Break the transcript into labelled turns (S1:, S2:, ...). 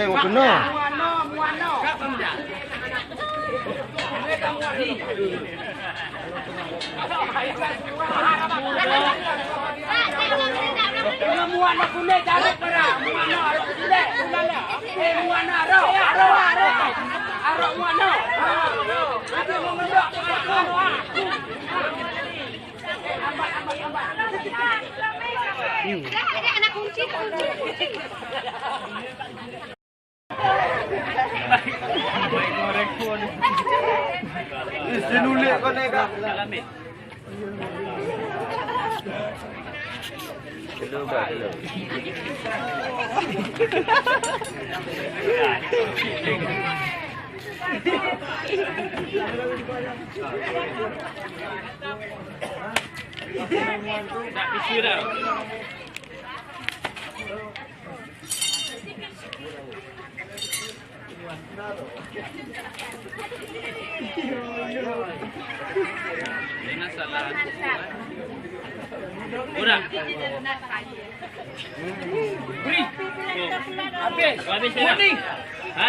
S1: Mau benar.
S2: Muan aku ni jalan perah. Muan arok sudah. Muan arok. Arok muan no. Ada mengendok.
S3: Ada anak kunci.
S4: Baik goreng pun.
S1: Nulik kau ni kak. Hello kak, hello.
S4: Tak bisa dah. Jangan salah. Kurang. Beri. Habis. Habis dah. Ha?